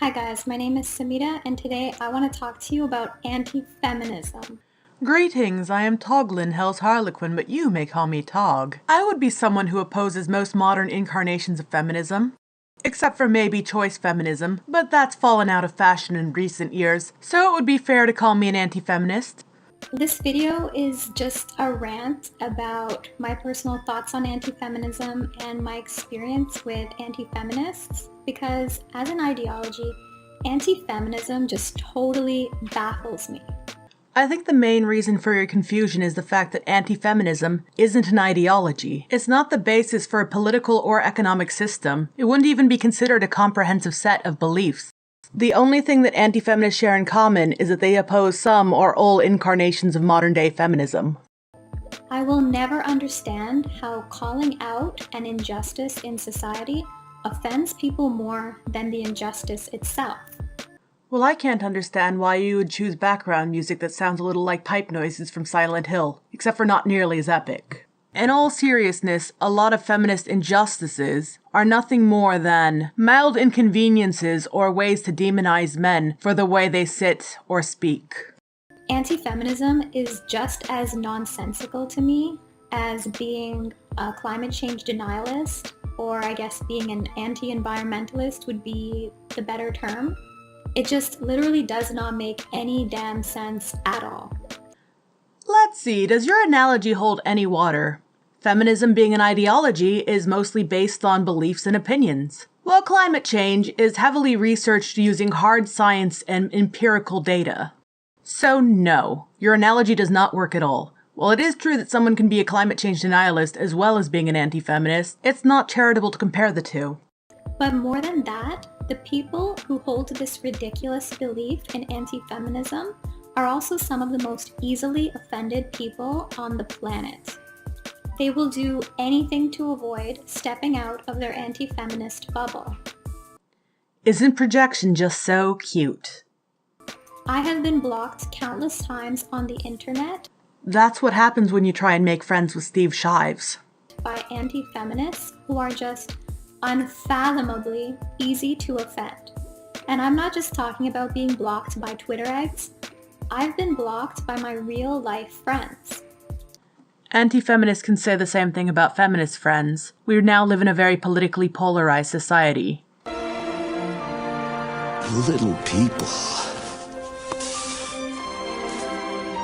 Hi guys, my name is Samita and today I want to talk to you about anti-feminism. Greetings, I am Toglin, Hell's Harlequin, but you may call me Tog. I would be someone who opposes most modern incarnations of feminism. Except for maybe choice feminism, but that's fallen out of fashion in recent years, so it would be fair to call me an anti-feminist. This video is just a rant about my personal thoughts on anti-feminism and my experience with anti-feminists because as an ideology, anti-feminism just totally baffles me. I think the main reason for your confusion is the fact that anti-feminism isn't an ideology. It's not the basis for a political or economic system. It wouldn't even be considered a comprehensive set of beliefs. The only thing that anti-feminists share in common is that they oppose some or all incarnations of modern-day feminism. I will never understand how calling out an injustice in society offends people more than the injustice itself. Well, I can't understand why you would choose background music that sounds a little like pipe noises from Silent Hill, except for not nearly as epic. In all seriousness, a lot of feminist injustices are nothing more than mild inconveniences or ways to demonize men for the way they sit or speak. Anti-feminism is just as nonsensical to me as being a climate change denialist, or I guess being an anti-environmentalist would be the better term. It just literally does not make any damn sense at all. Let's see, does your analogy hold any water? Feminism being an ideology is mostly based on beliefs and opinions, while climate change is heavily researched using hard science and empirical data. So no, your analogy does not work at all. While it is true that someone can be a climate change denialist as well as being an anti-feminist, it's not charitable to compare the two. But more than that, the people who hold this ridiculous belief in anti-feminism are also some of the most easily offended people on the planet. They will do anything to avoid stepping out of their anti-feminist bubble. Isn't projection just so cute? I have been blocked countless times on the internet. That's what happens when you try and make friends with Steve Shives. By anti-feminists who are just unfathomably easy to offend. And I'm not just talking about being blocked by Twitter eggs. I've been blocked by my real life friends. Anti-feminists can say the same thing about feminist friends. We now live in a very politically polarized society. Little people.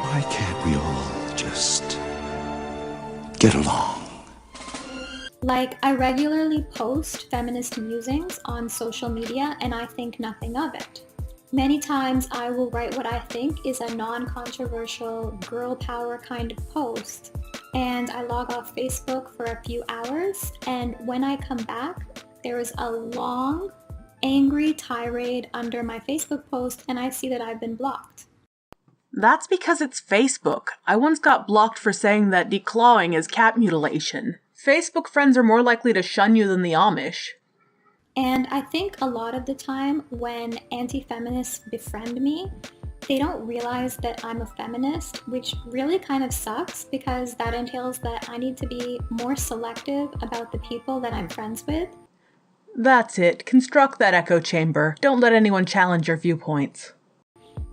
Why can't we all just get along? Like, I regularly post feminist musings on social media and I think nothing of it. Many times I will write what I think is a non-controversial girl power kind of post, and I log off Facebook for a few hours, and when I come back, there is a long, angry tirade under my Facebook post and I see that I've been blocked. That's because it's Facebook. I once got blocked for saying that declawing is cat mutilation. Facebook friends are more likely to shun you than the Amish. And I think a lot of the time when anti-feminists befriend me, they don't realize that I'm a feminist, which really kind of sucks because that entails that I need to be more selective about the people that I'm friends with. That's it. Construct that echo chamber. Don't let anyone challenge your viewpoints.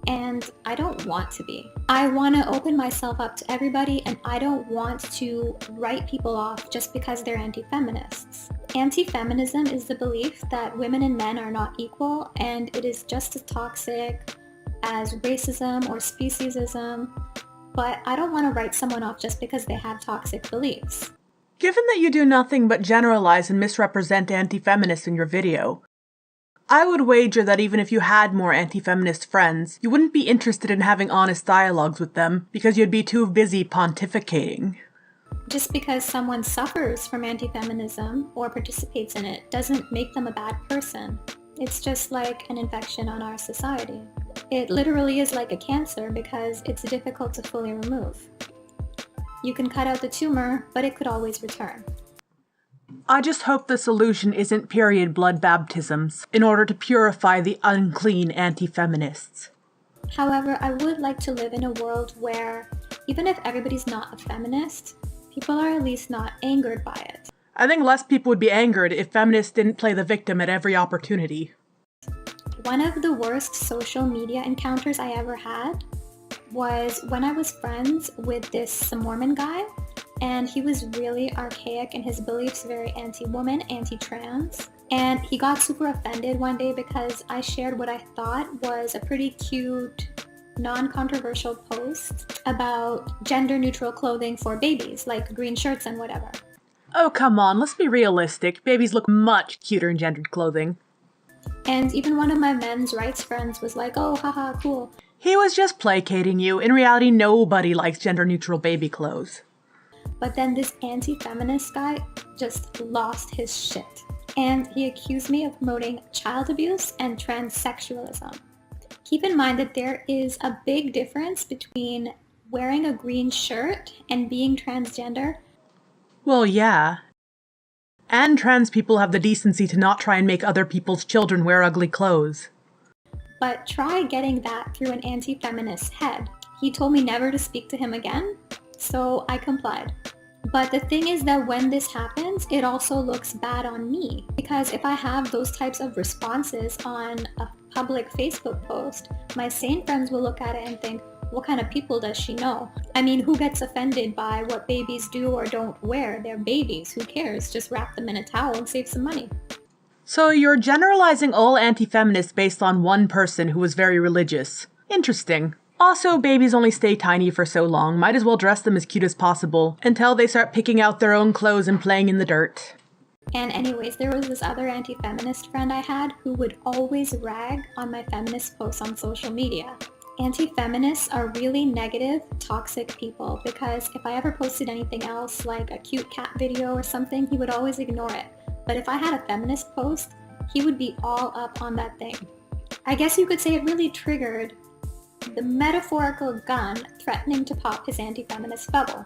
And I don't want to be. I want to open myself up to everybody, and I don't want to write people off just because they're anti-feminists. Anti-feminism is the belief that women and men are not equal, and it is just as toxic as racism or speciesism, but I don't want to write someone off just because they have toxic beliefs. Given that you do nothing but generalize and misrepresent anti-feminists in your video, I would wager that even if you had more anti-feminist friends, you wouldn't be interested in having honest dialogues with them because you'd be too busy pontificating. Just because someone suffers from anti-feminism or participates in it doesn't make them a bad person. It's just like an infection on our society. It literally is like a cancer because it's difficult to fully remove. You can cut out the tumor, but it could always return. I just hope the solution isn't period blood baptisms in order to purify the unclean anti-feminists. However, I would like to live in a world where, even if everybody's not a feminist, people are at least not angered by it. I think less people would be angered if feminists didn't play the victim at every opportunity. One of the worst social media encounters I ever had was when I was friends with this Mormon guy, and he was really archaic in his beliefs, very anti-woman, anti-trans. And he got super offended one day because I shared what I thought was a pretty cute, non-controversial post about gender-neutral clothing for babies, like green shirts and whatever. Oh, come on, let's be realistic. Babies look much cuter in gendered clothing. And even one of my men's rights friends was like, oh, haha, cool. He was just placating you. In reality, nobody likes gender-neutral baby clothes. But then this anti-feminist guy just lost his shit. And he accused me of promoting child abuse and transsexualism. Keep in mind that there is a big difference between wearing a green shirt and being transgender. Well, yeah. And trans people have the decency to not try and make other people's children wear ugly clothes. But try getting that through an anti-feminist's head. He told me never to speak to him again, so I complied. But the thing is that when this happens, it also looks bad on me. Because if I have those types of responses on a public Facebook post, my sane friends will look at it and think, what kind of people does she know? I mean, who gets offended by what babies do or don't wear? They're babies, who cares? Just wrap them in a towel and save some money. So you're generalizing all anti-feminists based on one person who was very religious. Interesting. Also, babies only stay tiny for so long, might as well dress them as cute as possible, until they start picking out their own clothes and playing in the dirt. And anyways, there was this other anti-feminist friend I had who would always rag on my feminist posts on social media. Anti-feminists are really negative, toxic people, because if I ever posted anything else, like a cute cat video or something, he would always ignore it. But if I had a feminist post, he would be all up on that thing. I guess you could say it really triggered the metaphorical gun threatening to pop his anti-feminist bubble.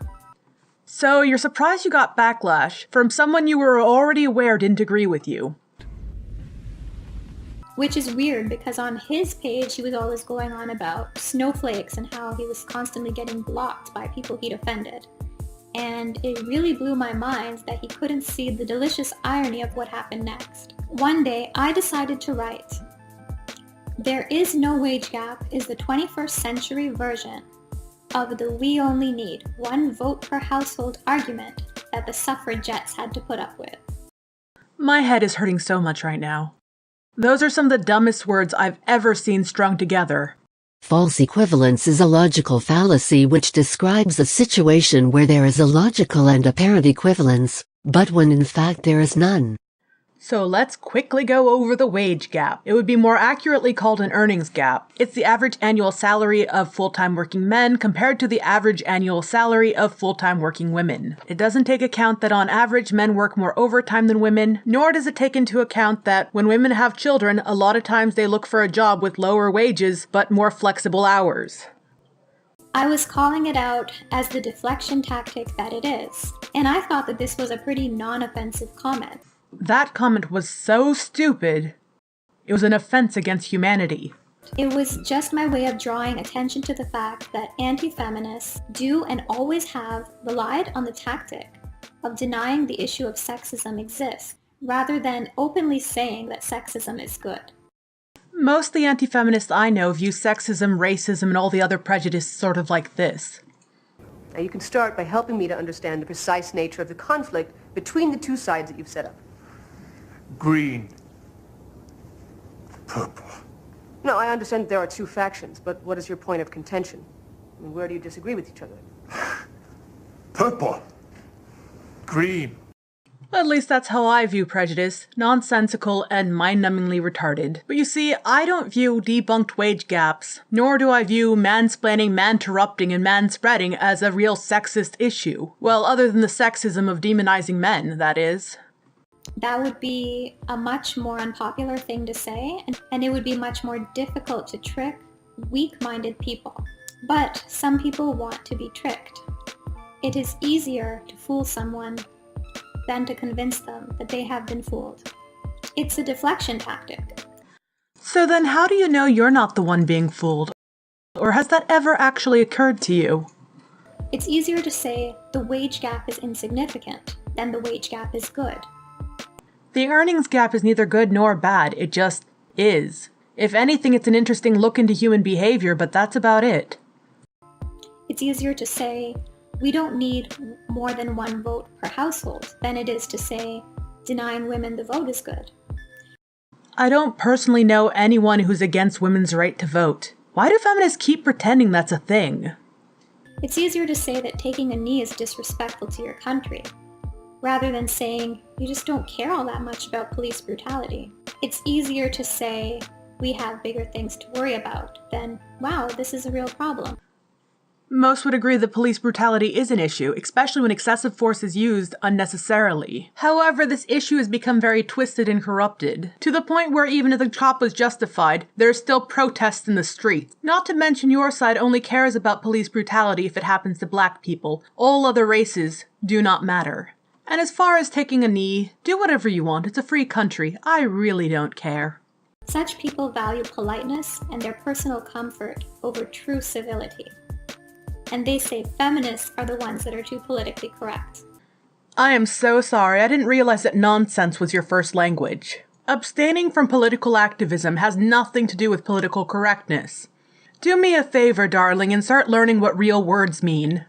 So you're surprised you got backlash from someone you were already aware didn't agree with you. Which is weird because on his page he was always going on about snowflakes and how he was constantly getting blocked by people he'd offended. And it really blew my mind that he couldn't see the delicious irony of what happened next. One day I decided to write, "There is no wage gap" is the 21st century version of the "we only need one vote per household" argument that the suffragettes had to put up with. My head is hurting so much right now. Those are some of the dumbest words I've ever seen strung together. False equivalence is a logical fallacy which describes a situation where there is a logical and apparent equivalence, but when in fact there is none. So let's quickly go over the wage gap. It would be more accurately called an earnings gap. It's the average annual salary of full-time working men compared to the average annual salary of full-time working women. It doesn't take account that on average men work more overtime than women, nor does it take into account that when women have children, a lot of times they look for a job with lower wages but more flexible hours. I was calling it out as the deflection tactic that it is, and I thought that this was a pretty non-offensive comment. That comment was so stupid. It was an offense against humanity. It was just my way of drawing attention to the fact that anti-feminists do and always have relied on the tactic of denying the issue of sexism exists, rather than openly saying that sexism is good. Most of the anti-feminists I know view sexism, racism, and all the other prejudice sort of like this. Now you can start by helping me to understand the precise nature of the conflict between the two sides that you've set up. Green. Purple. No, I understand that there are two factions, but what is your point of contention? I mean, where do you disagree with each other? Purple. Green. At least that's how I view prejudice, nonsensical and mind-numbingly retarded. But you see, I don't view debunked wage gaps, nor do I view mansplaining, man-interrupting, and man-spreading as a real sexist issue. Well, other than the sexism of demonizing men, that is. That would be a much more unpopular thing to say, and it would be much more difficult to trick weak-minded people. But some people want to be tricked. It is easier to fool someone than to convince them that they have been fooled. It's a deflection tactic. So then how do you know you're not the one being fooled? Or has that ever actually occurred to you? It's easier to say the wage gap is insignificant than the wage gap is good. The earnings gap is neither good nor bad, it just is. If anything, it's an interesting look into human behavior, but that's about it. It's easier to say, we don't need more than one vote per household, than it is to say, denying women the vote is good. I don't personally know anyone who's against women's right to vote. Why do feminists keep pretending that's a thing? It's easier to say that taking a knee is disrespectful to your country, rather than saying you just don't care all that much about police brutality. It's easier to say we have bigger things to worry about than, wow, this is a real problem. Most would agree that police brutality is an issue, especially when excessive force is used unnecessarily. However, this issue has become very twisted and corrupted, to the point where even if the cop was justified, there are still protests in the streets. Not to mention your side only cares about police brutality if it happens to black people. All other races do not matter. And as far as taking a knee, do whatever you want, it's a free country, I really don't care. Such people value politeness and their personal comfort over true civility. And they say feminists are the ones that are too politically correct. I am so sorry, I didn't realize that nonsense was your first language. Abstaining from political activism has nothing to do with political correctness. Do me a favor, darling, and start learning what real words mean.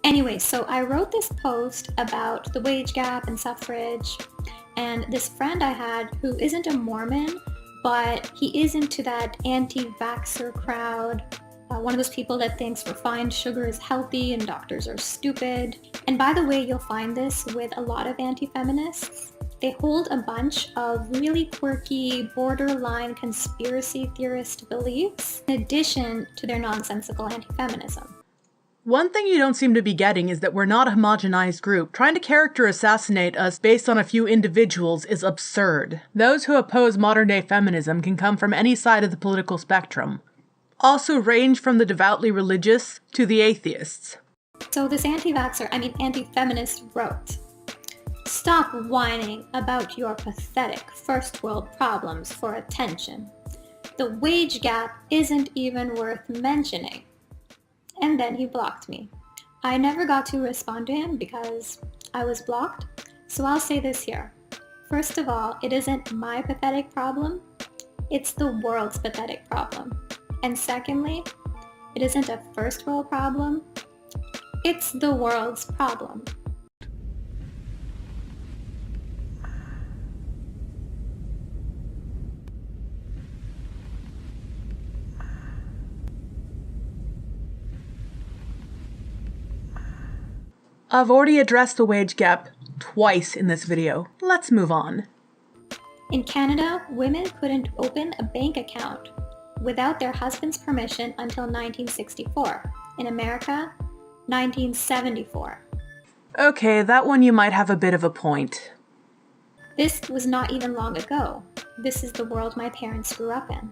Anyway, so I wrote this post about the wage gap and suffrage, and this friend I had who isn't a Mormon, but he is into that anti-vaxxer crowd. One of those people that thinks refined sugar is healthy and doctors are stupid. And by the way, you'll find this with a lot of anti-feminists. They hold a bunch of really quirky, borderline conspiracy theorist beliefs in addition to their nonsensical anti-feminism. One thing you don't seem to be getting is that we're not a homogenized group. Trying to character assassinate us based on a few individuals is absurd. Those who oppose modern-day feminism can come from any side of the political spectrum. Also range from the devoutly religious to the atheists. So this anti-feminist wrote, "Stop whining about your pathetic first world problems for attention. The wage gap isn't even worth mentioning." And then he blocked me. I never got to respond to him because I was blocked, so I'll say this here. First of all, it isn't my pathetic problem, it's the world's pathetic problem. And secondly, it isn't a first world problem, it's the world's problem. I've already addressed the wage gap twice in this video. Let's move on. In Canada, women couldn't open a bank account without their husband's permission until 1964. In America, 1974. Okay, that one you might have a bit of a point. This was not even long ago. This is the world my parents grew up in.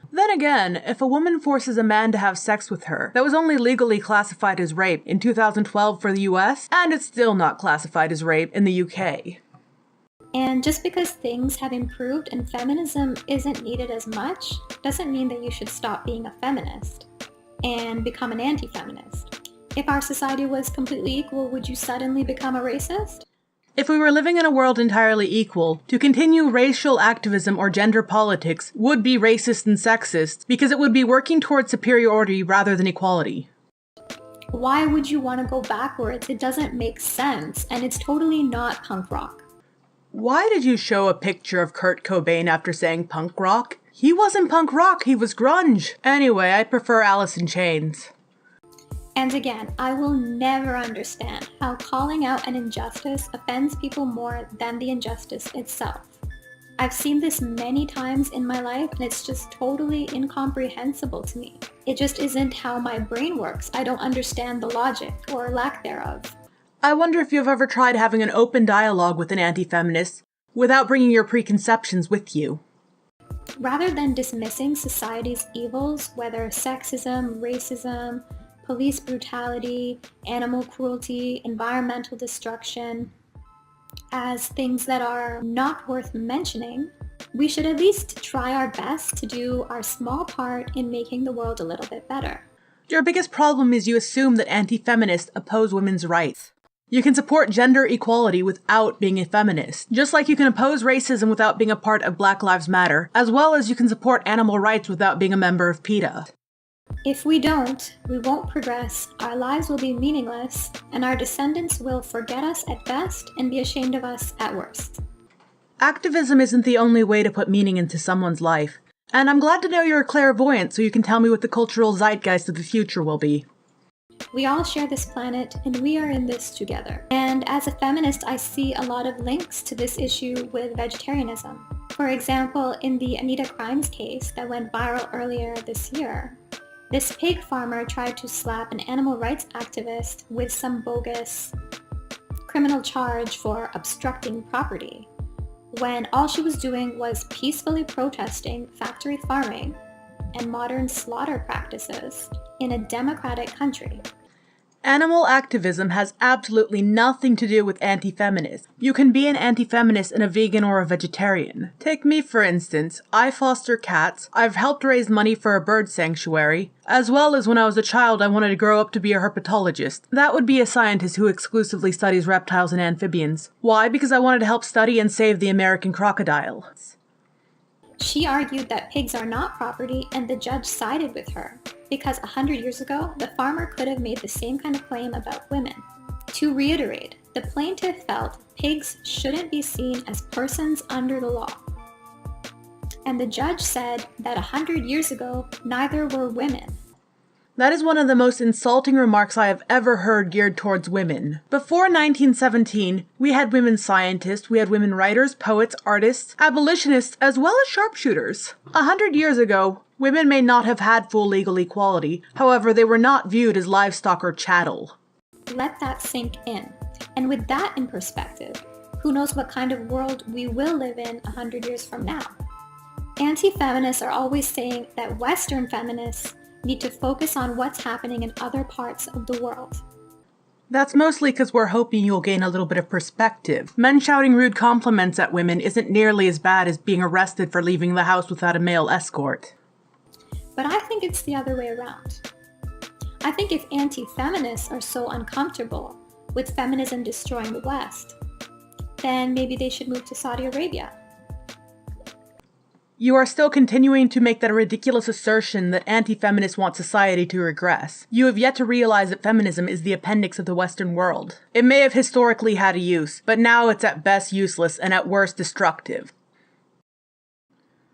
Then again, if a woman forces a man to have sex with her, that was only legally classified as rape in 2012 for the US, and it's still not classified as rape in the UK. And just because things have improved and feminism isn't needed as much, doesn't mean that you should stop being a feminist and become an anti-feminist. If our society was completely equal, would you suddenly become a racist? If we were living in a world entirely equal, to continue racial activism or gender politics would be racist and sexist because it would be working towards superiority rather than equality. Why would you want to go backwards? It doesn't make sense, and it's totally not punk rock. Why did you show a picture of Kurt Cobain after saying punk rock? He wasn't punk rock, he was grunge. Anyway, I prefer Alice in Chains. And again, I will never understand how calling out an injustice offends people more than the injustice itself. I've seen this many times in my life, and it's just totally incomprehensible to me. It just isn't how my brain works. I don't understand the logic, or lack thereof. I wonder if you've ever tried having an open dialogue with an anti-feminist without bringing your preconceptions with you. Rather than dismissing society's evils, whether sexism, racism, police brutality, animal cruelty, environmental destruction, as things that are not worth mentioning, we should at least try our best to do our small part in making the world a little bit better. Your biggest problem is you assume that anti-feminists oppose women's rights. You can support gender equality without being a feminist, just like you can oppose racism without being a part of Black Lives Matter, as well as you can support animal rights without being a member of PETA. If we don't, we won't progress, our lives will be meaningless, and our descendants will forget us at best and be ashamed of us at worst. Activism isn't the only way to put meaning into someone's life, and I'm glad to know you're a clairvoyant so you can tell me what the cultural zeitgeist of the future will be. We all share this planet, and we are in this together. And as a feminist, I see a lot of links to this issue with vegetarianism. For example, in the Anita Crimes case that went viral earlier this year, this pig farmer tried to slap an animal rights activist with some bogus criminal charge for obstructing property, when all she was doing was peacefully protesting factory farming and modern slaughter practices in a democratic country. Animal activism has absolutely nothing to do with anti-feminism. You can be an anti-feminist and a vegan or a vegetarian. Take me for instance, I foster cats, I've helped raise money for a bird sanctuary, as well as when I was a child I wanted to grow up to be a herpetologist. That would be a scientist who exclusively studies reptiles and amphibians. Why? Because I wanted to help study and save the American crocodile. She argued that pigs are not property, and the judge sided with her, because 100 years ago, the farmer could have made the same kind of claim about women. To reiterate, the plaintiff felt pigs shouldn't be seen as persons under the law. And the judge said that 100 years ago, neither were women. That is one of the most insulting remarks I have ever heard geared towards women. Before 1917, we had women scientists, we had women writers, poets, artists, abolitionists, as well as sharpshooters. 100 years ago, women may not have had full legal equality, however, they were not viewed as livestock or chattel. Let that sink in. And with that in perspective, who knows what kind of world we will live in 100 years from now? Anti-feminists are always saying that Western feminists need to focus on what's happening in other parts of the world. That's mostly because we're hoping you'll gain a little bit of perspective. Men shouting rude compliments at women isn't nearly as bad as being arrested for leaving the house without a male escort. But I think it's the other way around. I think if anti-feminists are so uncomfortable with feminism destroying the West, then maybe they should move to Saudi Arabia. You are still continuing to make that ridiculous assertion that anti-feminists want society to regress. You have yet to realize that feminism is the appendix of the Western world. It may have historically had a use, but now it's at best useless and at worst destructive.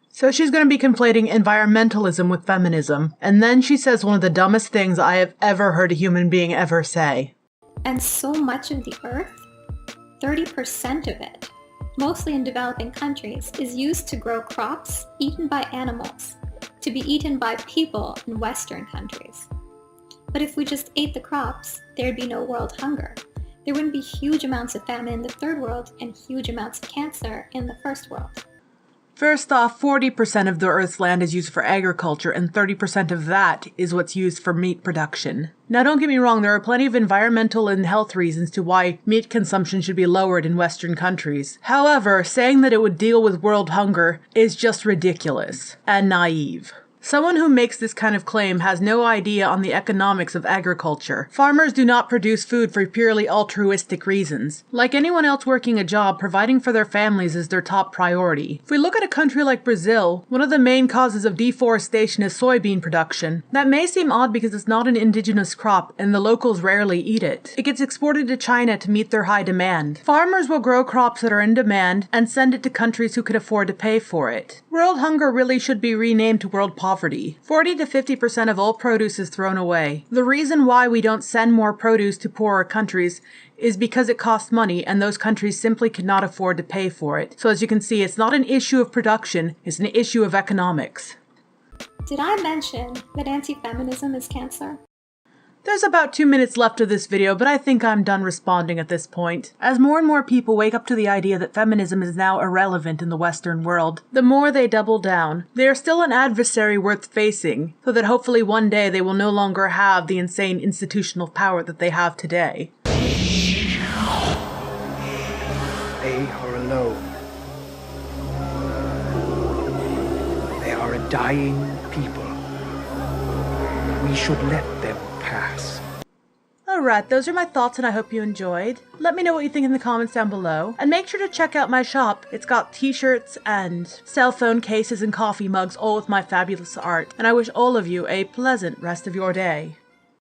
So she's going to be conflating environmentalism with feminism, and then she says one of the dumbest things I have ever heard a human being ever say. And so much of the earth, 30% of it, mostly in developing countries, is used to grow crops eaten by animals, to be eaten by people in Western countries. But if we just ate the crops, there'd be no world hunger. There wouldn't be huge amounts of famine in the third world and huge amounts of cancer in the first world. First off, 40% of the Earth's land is used for agriculture, and 30% of that is what's used for meat production. Now don't get me wrong, there are plenty of environmental and health reasons to why meat consumption should be lowered in Western countries. However, saying that it would deal with world hunger is just ridiculous and naive. Someone who makes this kind of claim has no idea on the economics of agriculture. Farmers do not produce food for purely altruistic reasons. Like anyone else working a job, providing for their families is their top priority. If we look at a country like Brazil, one of the main causes of deforestation is soybean production. That may seem odd because it's not an indigenous crop and the locals rarely eat it. It gets exported to China to meet their high demand. Farmers will grow crops that are in demand and send it to countries who can afford to pay for it. World hunger really should be renamed to world poverty. 40 to 50% of all produce is thrown away. The reason why we don't send more produce to poorer countries is because it costs money and those countries simply cannot afford to pay for it. So as you can see, it's not an issue of production, it's an issue of economics. Did I mention that anti-feminism is cancer? There's about 2 minutes left of this video, but I think I'm done responding at this point. As more and more people wake up to the idea that feminism is now irrelevant in the Western world, the more they double down. They are still an adversary worth facing, so that hopefully one day they will no longer have the insane institutional power that they have today. They are alone. They are a dying people. We should let them pass. Alright, those are my thoughts and I hope you enjoyed. Let me know what you think in the comments down below. And make sure to check out my shop. It's got t-shirts and cell phone cases and coffee mugs, all with my fabulous art. And I wish all of you a pleasant rest of your day.